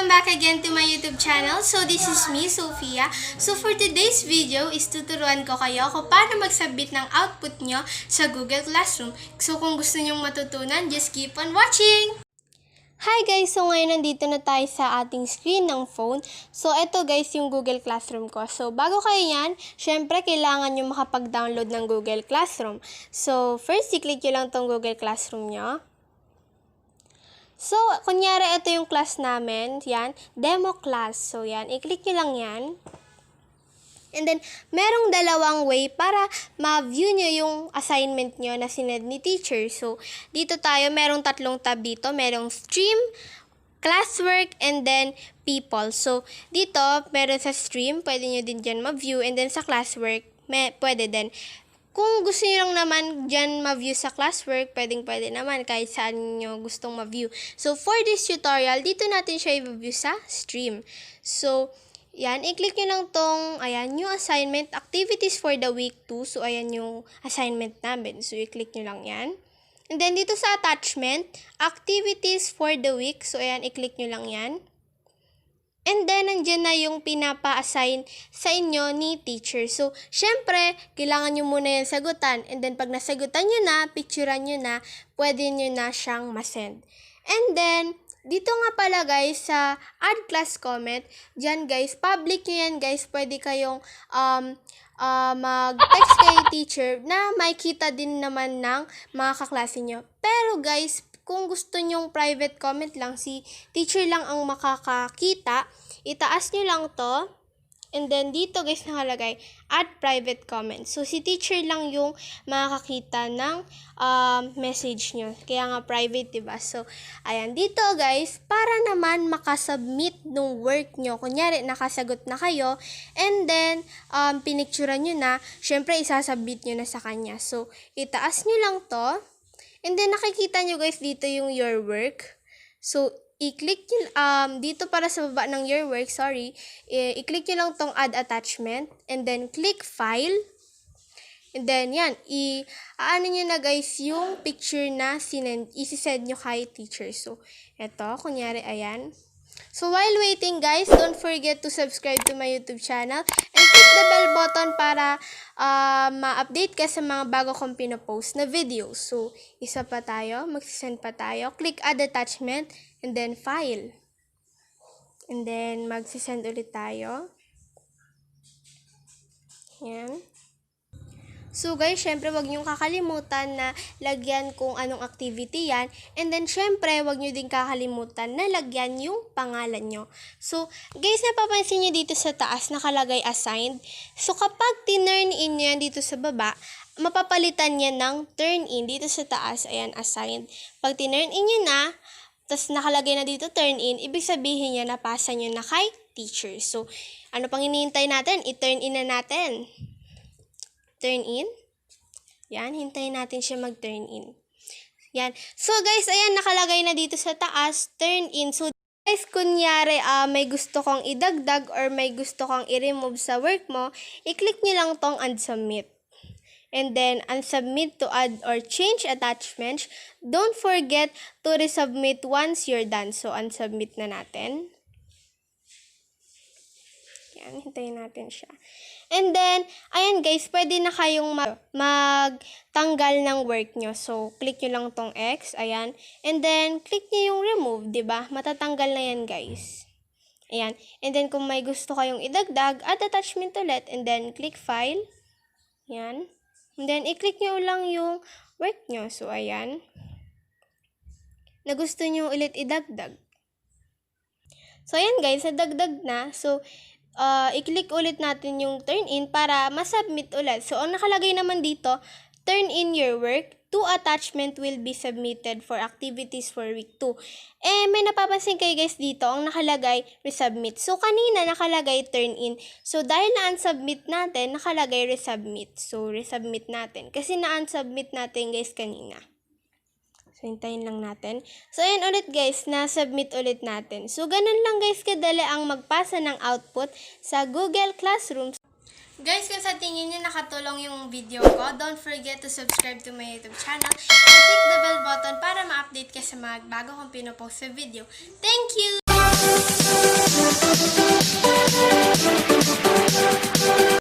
Welcome back again to my YouTube channel. So this is me, Sophia. So for today's video is tuturuan ko kayo kung paano mag-submit ng output nyo sa Google Classroom. So kung gusto nyong matutunan, just keep on watching! Hi guys! So ngayon nandito na tayo sa ating screen ng phone. So ito guys yung Google Classroom ko. So bago kayo yan, syempre kailangan nyo makapag-download ng Google Classroom. So first, i-click nyo lang tong Google Classroom nyo. So, kunyari, ito yung class namin. Yan, demo class. So, yan, i-click nyo lang yan. And then, merong dalawang way para ma-view nyo yung assignment nyo na sinend ni teacher. So, dito tayo, merong tatlong tab dito. Merong stream, classwork, and then people. So, dito, meron sa stream, pwede nyo din dyan ma-view. And then, sa classwork, pwede din. Kung gusto nyo lang naman dyan ma-view sa classwork, pwede naman kahit saan nyo gustong ma-view. So, for this tutorial, dito natin siya i-view sa stream. So, yan, i-click nyo lang tong, ayan, new assignment, activities for the week 2. So, ayan yung assignment namin. So, i-click nyo lang yan. And then, dito sa attachment, activities for the week. So, ayan, i-click nyo lang yan. And then, nandiyan na yung pinapa-assign sa inyo ni teacher. So, syempre, kailangan nyo muna yung sagutan. And then, pag nasagutan nyo na, picturean nyo na, pwede nyo na siyang masend. And then, dito nga pala guys, sa add class comment, dyan guys, public nyo yan guys, pwede kayong mag-text kay teacher na makita din naman ng mga kaklase nyo. Pero guys, kung gusto nyong private comment lang, si teacher lang ang makakakita, itaas nyo lang to. And then, dito guys nakalagay, add private comment. So, si teacher lang yung makakakita ng message nyo. Kaya nga private, diba? So, ayan. Dito guys, para naman makasubmit ng work nyo. Kunyari, nakasagot na kayo. And then, pinicturean nyo na. Syempre, isasubmit nyo na sa kanya. So, itaas nyo lang to. And then, nakikita nyo guys dito yung your work. So, i-click nyo, dito para sa baba ng your work, i-click nyo lang tong add attachment. And then, click file. And then, yan, ano nyo na guys yung picture na isi-send nyo kay teacher. So, eto, kunyari, ayan. So, while waiting guys, don't forget to subscribe to my YouTube channel and click the bell button para ma-update ka sa mga bago kong pinopost na videos. So, isa pa tayo, magsisend pa tayo. Click add attachment and then file. And then, magsisend ulit tayo. Yan. So guys, syempre wag niyo kakalimutan na lagyan kung anong activity yan. And then syempre, wag niyo din kakalimutan na lagyan yung pangalan nyo. So guys, napapansin niyo dito sa taas nakalagay assigned. So kapag tinurn in nyo yan dito sa baba, mapapalitan niya ng turn in dito sa taas. Ayan, assigned. Pag tinurn in nyo na, tapos nakalagay na dito turn in, ibig sabihin niya napasa nyo na kay teacher. So ano pang hinihintay natin? I-turn in na natin. Turn in. Yan, hintayin natin siya mag-turn in. Yan. So guys, ayan, nakalagay na dito sa taas, turn in. So guys, kunyari may gusto kong idagdag or may gusto kong i-remove sa work mo, i-click nyo lang tong unsubmit. And then, unsubmit to add or change attachments. Don't forget to resubmit once you're done. So, unsubmit na natin. Yan, hintayin natin siya. And then, ayan guys, pwede na kayong magtanggal ng work nyo. So, click nyo lang tong X, ayan. And then, click nyo yung remove, diba? Matatanggal na yan guys. Ayan. And then, kung may gusto kayong idagdag, add attachment ulit. And then, click file. Ayan. And then, i-click nyo lang yung work nyo. So, ayan. Na gusto nyo ulit idagdag. So, ayan guys, nadagdag na. So, i-click ulit natin yung turn in para masubmit ulit. So, ang nakalagay naman dito, turn in your work. 2 attachment will be submitted for activities for week 2. May napapansin kayo guys dito, ang nakalagay, resubmit. So, kanina nakalagay turn in. So, dahil na-unsubmit natin, nakalagay resubmit. So, resubmit natin. Kasi na-unsubmit natin guys kanina. So, hintayin lang natin. So, ayan ulit guys, na-submit ulit natin. So, ganun lang guys kadali ang magpasa ng output sa Google Classroom. Guys, kung sa tingin nyo nakatulong yung video ko, don't forget to subscribe to my YouTube channel and click the bell button para ma-update ka sa mga bago kong pinopost sa video. Thank you!